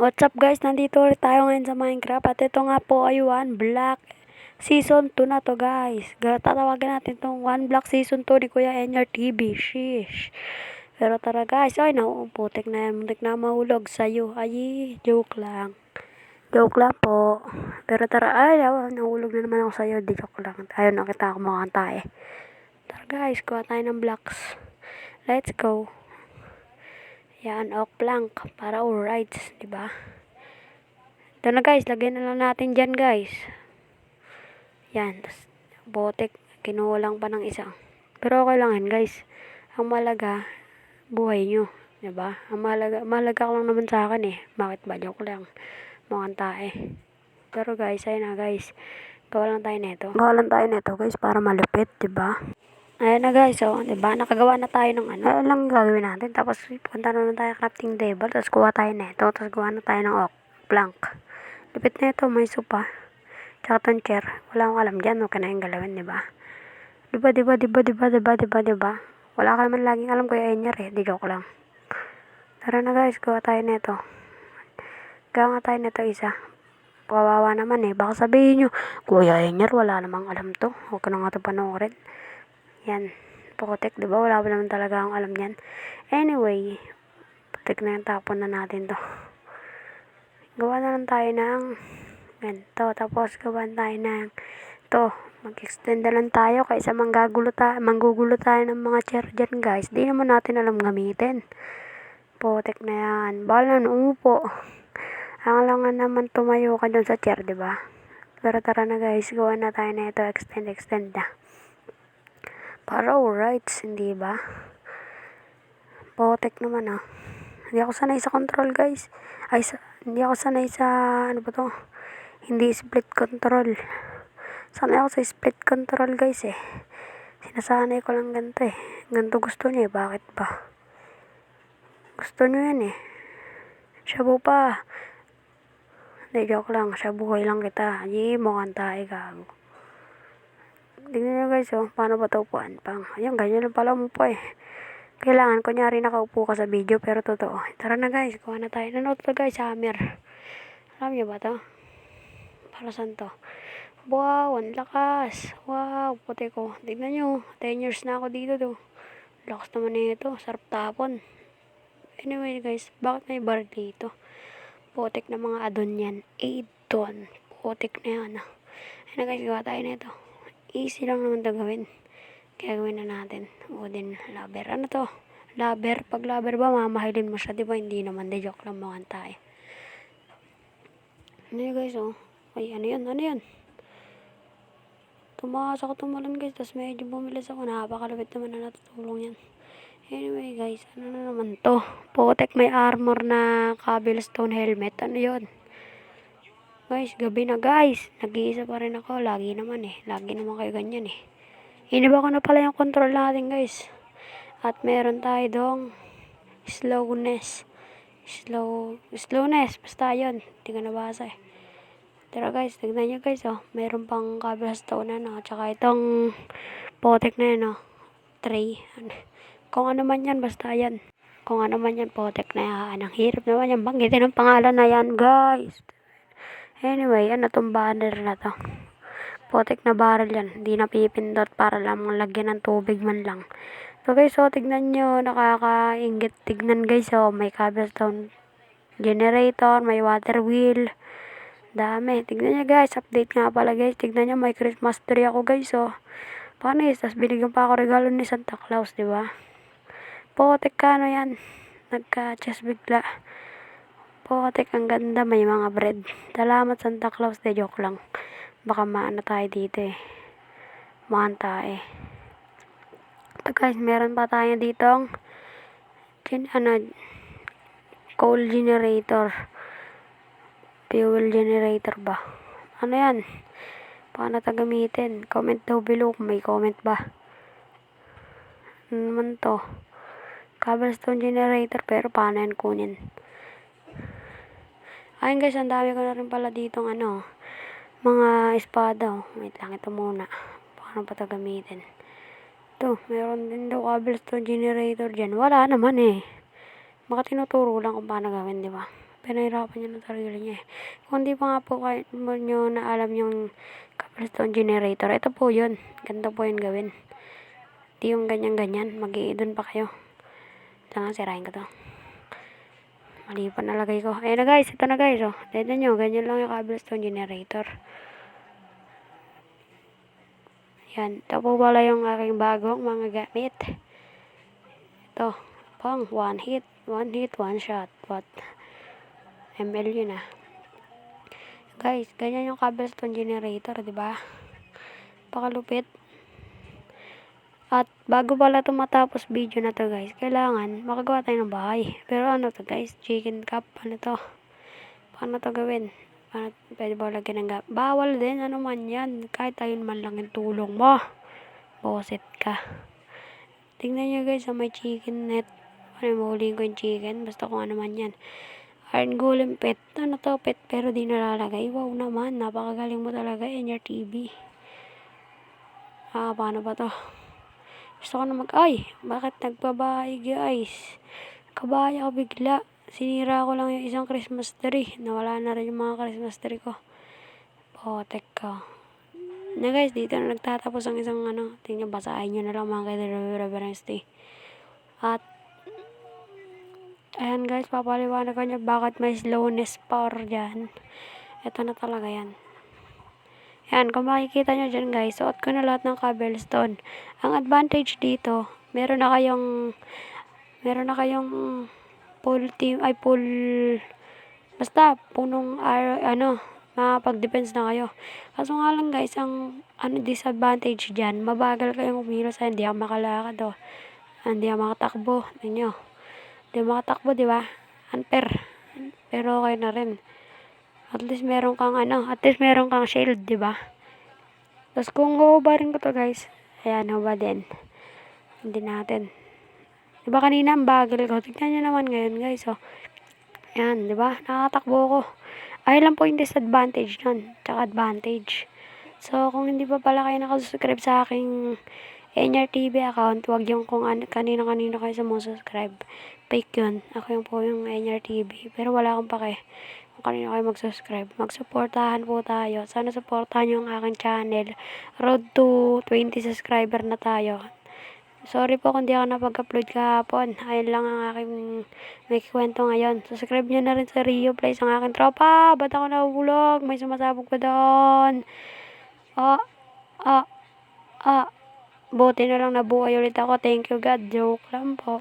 What's up guys, nandito ulit tayo ngayon sa Minecraft at ito nga po ay One Block Season 2 na to guys. Tatawagin natin itong One Block Season 2 ni Kuya Enyar TV. Sheesh. Pero tara guys, ay putik na yan, muntik na mahulog sa'yo. Ay, joke lang. Joke lang po. Pero tara, ay nahulog na naman ako sa'yo, di joke lang. Ayun, nakita ako mga tae. Tara guys, kuha tayo ng blocks. Let's go. Yan, oak plank para all rights, di ba? Ito na guys, lagyan na lang natin dyan guys. Yan, tas botek, kinulang pa ng isa. Pero okay lang yan guys. Ang malaga, buhay nyo, di ba? Ang malaga lang naman sa akin eh. Bakit ba? Joke lang. Mukhang tae. Pero guys, ayun na guys. Gawa lang tayo neto guys para malupit, di ba? Ayan na guys, so, diba? Nakagawa na tayo ng ano. Ayan lang gagawin natin. Tapos, punta na lang tayo crafting table. Tapos, kuha tayo neto. Tapos, gawa na tayo ng oak plank. Lupit na ito, may sopa. Tsaka tong chair. Wala akong alam dyan. Huwag ka na yung galawin, diba? Diba? Wala ka naman laging alam Kuya Enyar eh. Di joke lang. Tara na guys, gawa tayo neto. Gawa nga tayo neto isa. Kawawa naman eh. Baka sabihin nyo, Kuya Enyar, wala namang alam to. Huwag ka na nga ito panoorin. Yan, pukotek, diba? Wala naman talaga akong alam yan. Anyway, putik na yung tapon na natin to. Gawa na lang tayo ng ganito. Tapos, gawa tayo ng to. Mag-extend na lang tayo kaysa manggugulo tayo ng mga chair dyan, guys. Di naman natin alam gamitin. Putik na yan. Bala na umupo. Ang lang naman tumayo ka dun sa chair, diba? Pero tara na guys, gawa na tayo na ito. Extend na. Para alrights, hindi ba? Potek naman ah. Hindi ako sanay sa control guys. Hindi ako sanay sa, ano ba to? Hindi split control. Sanay ako sa split control guys eh. Sinasanay ko lang ganito eh. Ganito gusto niya eh. Bakit ba? Gusto niyo yan eh. Shabu pa. Hindi, joke lang. Shabuhay lang kita. Ay, mukhang tayo gago. Tingnan nyo guys, oh, paano ba ito upuan pang? Ayun, ganyan lang pala umupo eh. Kailangan, kunyari nakaupo ka sa video, pero totoo. Tara na guys, kuha na tayo. Ano to guys, hammer. Alam nyo ba to? Para saan to? Wow, ang lakas. Wow, puti ko. Tingnan nyo, 10 years na ako dito to. Lakas naman na ito, sarap tapon. Anyway guys, bakit may bar dito? Putik na mga adon yan. 8 ton. Putik na yan. Ayun guys, gawa tayo na ito. Easy lang naman ito gawin. Kaya gawin na natin. Wooden laber. Ano to? Laber. Pag laber ba, mamahilin mo siya. Diba? Hindi naman. Di joke lang mga tayo. Ano yun guys oh? Ay, ano yun? Tumakas ako tumalon guys. Tapos medyo bumilis ako. Napakalupit naman na natutulong yan. Anyway guys, ano na naman to? Potek may armor na cobblestone helmet. Ano yun? Guys, gabi na guys. Nag-iisa pa rin ako. Lagi naman kayo ganyan eh. Iniba ko na pala yung control natin guys. At meron tayo dong slowness. Slowness. Basta yun. Hindi ko nabasa eh. Pero guys, tignan nyo guys oh. Meron pang cobblestone na no. Tsaka itong potek na yun oh. Tray. Kung ano man yan, basta yan. Kung ano man yan, potek na yan. Ang hirap naman yan. Banggitin ang pangalan na yan guys. Anyway, ano tong banner na to? Potek na barrel yan. Hindi na pipindot para lang lagyan ng tubig man lang. So guys, so tignan nyo. Nakakaingit. Tignan guys, so may cobblestone generator, may water wheel. Dami. Tignan nyo guys. Update nga pala guys. Tignan nyo, may Christmas tree ako guys, so. Paano yun? Tapos binigyan pa ako regalo ni Santa Claus, diba? Potek ka ano yan. Nagka-chest bigla. Potek, ang ganda. May mga bread. Salamat Santa Claus. De joke lang. Baka maano tayo dito eh. Maanta eh. Ito guys, meron pa tayo ditong coal generator. Fuel generator ba? Ano yan? Paano ito gamitin? Comment daw below kung may comment ba. Ano naman to? Cobblestone generator, pero paano yan kunin? Ayun guys, ang dami ko na rin pala ditong mga espada. Wait lang, ito muna. Paano pa ito gamitin? Ito, meron din daw cobblestone generator dyan. Wala naman eh. Baka tinuturo lang kung paano gawin, di ba? pinahirapan niya ng sarili niya eh. Kung di pa nga po kayo nyo na alam yung cobblestone generator, ito po yun. Ganito po yun gawin. Di yung ganyan-ganyan, mag-i-doon pa kayo. Ito nga, sirahin ko to. Mali pa nalagay ko. Ayan na guys, ito na guys. Oh. Tignan nyo, ganyan lang yung cobblestone generator. Yan, ito po pala yung aking bagong mga gamit. Ito, pang one hit, one shot. What? ML yun ah. Guys, ganyan yung cobblestone generator, di ba? Pakalupit. At bago pala ito matapos video na to guys, kailangan makagawa tayo ng bahay. Pero ano to guys, chicken cup, ano to? Paano to gawin? Paano, pwede ba lagyan ng gap? Bawal din, ano man yan. Kahit ayun man lang yung tulong mo. Boset ka. Tingnan nyo guys, may chicken net. Ano, mahuliin ko yung chicken. Basta kung ano man yan. Iron Golem pet. Ano to pet? Pero di nalalagay. Wow naman. Napakagaling mo talaga. NRTB. Paano ba to? Gusto ko na ay, bakit nagbabahay guys? Kabaya ko bigla. Sinira ko lang yung isang Christmas tree. Nawala na rin yung mga Christmas tree ko. Potek ka. Na guys, dito na nagtatapos ang isang ano. Tingnan, basahin nyo na lang mga reverence day. At, ayan guys, papaliwanag ko nyo bakit may slowness power dyan. Ito na talaga yan. Yan, kung makikita nyo dyan guys, suot ko na lahat ng cobblestone. Ang advantage dito, meron na kayong full team, ay full, basta punong makapag-defense na kayo. Kaso nga lang guys, ang disadvantage dyan, mabagal kayong umilos, hindi ako makalakad oh. Hindi ako makatakbo, ninyo. Hindi ako makatakbo, di ba? Unfair. Pero okay na rin. At least meron kang shield, di ba? Tapos kung hubarin ko to guys, ayan, hubadin. Hindi natin. Di ba kanina ang bagal ko? Tignan nyo naman ngayon guys, oh. Ayan, di ba? Nakakatakbo ko. Ay lang po yung disadvantage nun, tsaka advantage. So, kung hindi pa pala kayo nakasubscribe sa aking NRTV account, wag yung kung kanino-kanino kayo sa mga subscribe. Fake yun. Ako yung po yung NRTV. Pero wala akong pake kung kanino kayo mag-subscribe. Magsuportahan po tayo. Sana supportahan nyo ang aking channel. Road to 20 subscriber na tayo. Sorry po kung di ako napag-upload kahapon. Ayun lang ang aking may kwento ngayon. Subscribe nyo na rin sa Rio Place ang aking tropa. Ba't ako nahulog? May sumasabog pa doon. Buti na lang nabuhay ulit ako. Thank you God. Joke lang po.